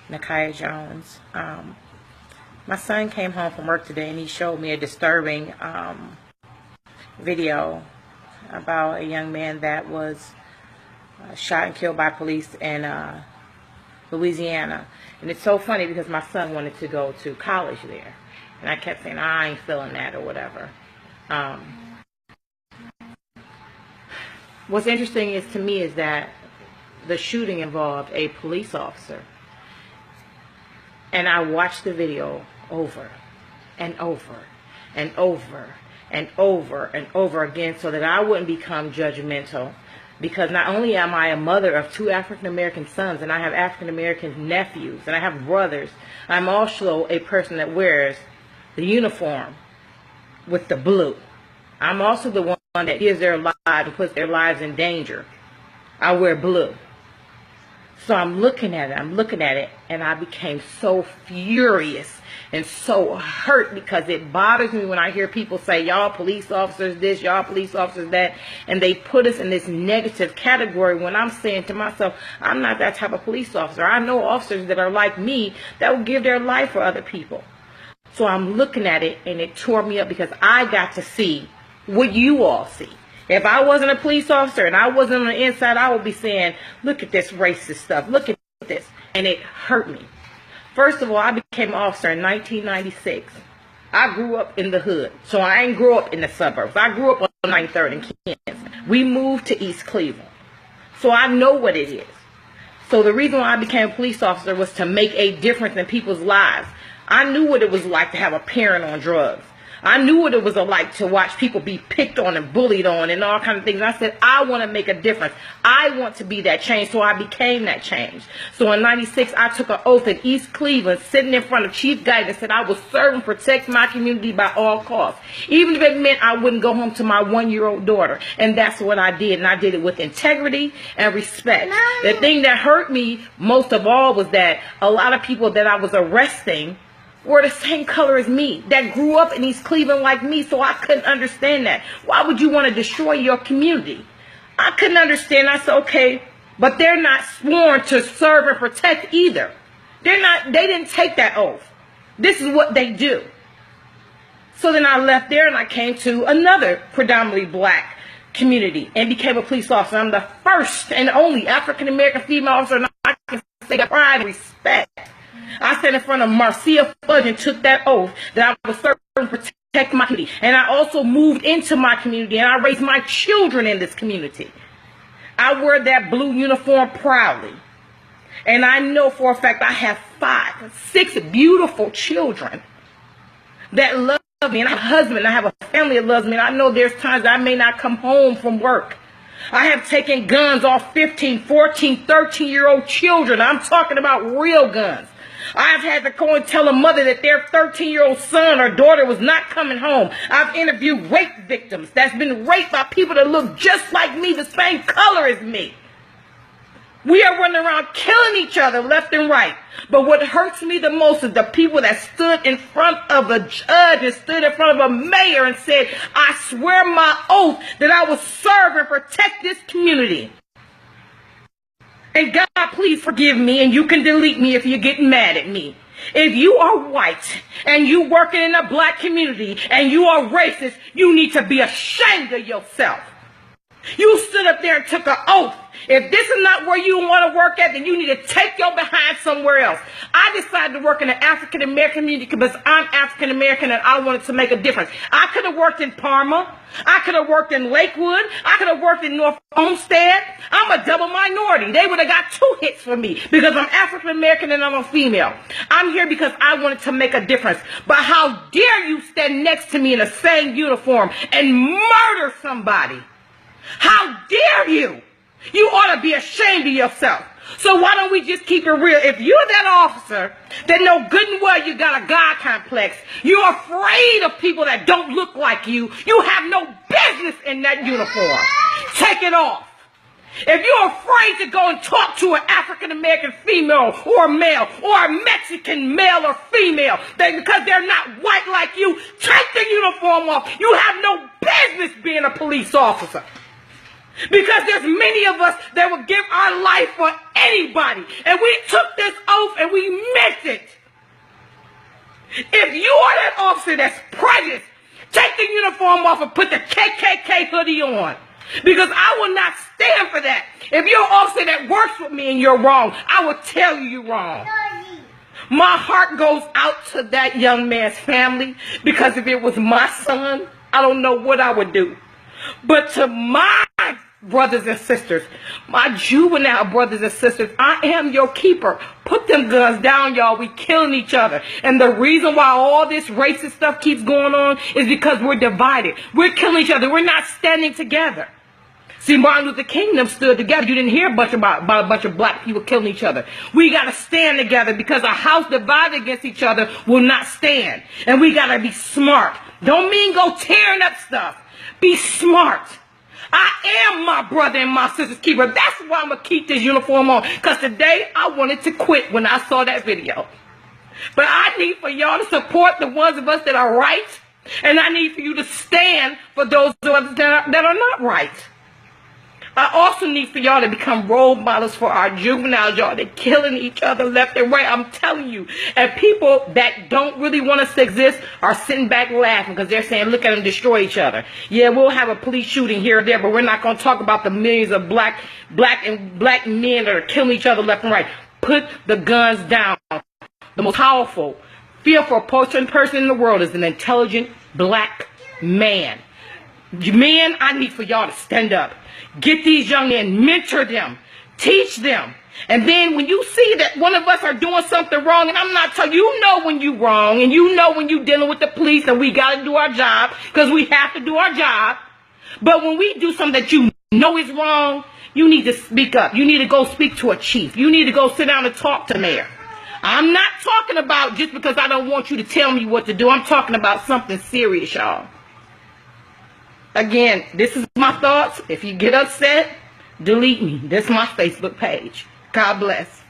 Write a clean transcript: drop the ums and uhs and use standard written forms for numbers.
Nakia Jones. My son came home from work today and he showed me a disturbing video about a young man that was shot and killed by police in Louisiana. And it's so funny because my son wanted to go to college there. And I kept saying, I ain't feeling that or whatever. What's interesting is to me is that the shooting involved a police officer. And I watched the video over and over and over and over and over again so that I wouldn't become judgmental. Because not only am I a mother of 2 African-American sons, and I have African-American nephews, and I have brothers, I'm also a person that wears the uniform with the blue. I'm also the one that gives their lives and puts their lives in danger. I wear blue. So I'm looking at it, and I became so furious and so hurt because it bothers me when I hear people say, y'all police officers this, y'all police officers that, and they put us in this negative category when I'm saying to myself, I'm not that type of police officer. I know officers that are like me that will give their life for other people. So I'm looking at it, and it tore me up because I got to see what you all see. If I wasn't a police officer and I wasn't on the inside, I would be saying, look at this racist stuff. Look at this. And it hurt me. First of all, I became an officer in 1996. I grew up in the hood. So I ain't grew up in the suburbs. I grew up on 93rd and Kansas. We moved to East Cleveland. So I know what it is. So the reason why I became a police officer was to make a difference in people's lives. I knew what it was like to have a parent on drugs. I knew what it was like to watch people be picked on and bullied on and all kinds of things. And I said, I want to make a difference. I want to be that change. So I became that change. So in 96, I took an oath in East Cleveland, sitting in front of Chief Guyton, and said I would serve and protect my community by all costs. Even if it meant I wouldn't go home to my 1-year-old daughter. And that's what I did. And I did it with integrity and respect. The thing that hurt me most of all was that a lot of people that I was arresting were the same color as me, that grew up in East Cleveland like me, so I couldn't understand that. Why would you want to destroy your community? I couldn't understand. I said, okay, but they're not sworn to serve and protect either. They didn't take that oath. This is what they do. So then I left there and I came to another predominantly black community and became a police officer. I'm the first and only African-American female officer, and I can say that pride and respect. I sat in front of Marcia Fudge and took that oath that I would serve and protect my community. And I also moved into my community and I raised my children in this community. I wear that blue uniform proudly. And I know for a fact I have 6 beautiful children that love me. And I have a husband, I have a family that loves me. And I know there's times that I may not come home from work. I have taken guns off 15, 14, 13-year-old children. I'm talking about real guns. I've had to go and tell a mother that their 13-year-old son or daughter was not coming home. I've interviewed rape victims that's been raped by people that look just like me, the same color as me. We are running around killing each other left and right. But what hurts me the most is the people that stood in front of a judge and stood in front of a mayor and said, I swear my oath that I will serve and protect this community. And God, please forgive me, and you can delete me if you're getting mad at me. If you are white and you working in a black community and you are racist, you need to be ashamed of yourself. You stood up there and took an oath. If this is not where you want to work at, then you need to take your behind somewhere else. I decided to work in the African-American community because I'm African-American and I wanted to make a difference. I could have worked in Parma. I could have worked in Lakewood. I could have worked in North Homestead. I'm a double minority. They would have got 2 hits for me because I'm African-American and I'm a female. I'm here because I wanted to make a difference. But how dare you stand next to me in the same uniform and murder somebody? How dare you? You ought to be ashamed of yourself. So why don't we just keep it real? If you're that officer that know good and well you got a God complex, you're afraid of people that don't look like you, you have no business in that uniform. Take it off. If you're afraid to go and talk to an African-American female or male or a Mexican male or female because they're not white like you, take the uniform off. You have no business being a police officer. Because there's many of us that would give our life for anybody. And we took this oath and we meant it. If you are that officer that's prejudiced, take the uniform off and put the KKK hoodie on. Because I will not stand for that. If you're an officer that works with me and you're wrong, I will tell you you're wrong. My heart goes out to that young man's family, because if it was my son, I don't know what I would do. But to my brothers and sisters, my juvenile brothers and sisters, I am your keeper. Put them guns down, y'all. We killing each other. And the reason why all this racist stuff keeps going on is because we're divided. We're killing each other. We're not standing together. See, Martin Luther King them stood together. You didn't hear about a bunch of black people killing each other. We got to stand together, because a house divided against each other will not stand. And we got to be smart. Don't mean go tearing up stuff. Be smart. I am my brother and my sister's keeper. That's why I'm going to keep this uniform on. Because today I wanted to quit when I saw that video. But I need for y'all to support the ones of us that are right. And I need for you to stand for those of us that are not right. I also need for y'all to become role models for our juveniles, y'all. They're killing each other left and right. I'm telling you. And people that don't really want us to exist are sitting back laughing, because they're saying, look at them destroy each other. Yeah, we'll have a police shooting here or there, but we're not going to talk about the millions of black men that are killing each other left and right. Put the guns down. The most powerful, fearful person in the world is an intelligent black man. Men, I need for y'all to stand up. Get these young men, mentor them, teach them. And then when you see that one of us are doing something wrong, and I'm not telling you, you know when you're wrong, and you know when you're dealing with the police, and we got to do our job, because we have to do our job. But when we do something that you know is wrong, you need to speak up. You need to go speak to a chief. You need to go sit down and talk to mayor. I'm not talking about just because I don't want you to tell me what to do. I'm talking about something serious, y'all. Again, this is my thoughts. If you get upset, delete me. This is my Facebook page. God bless.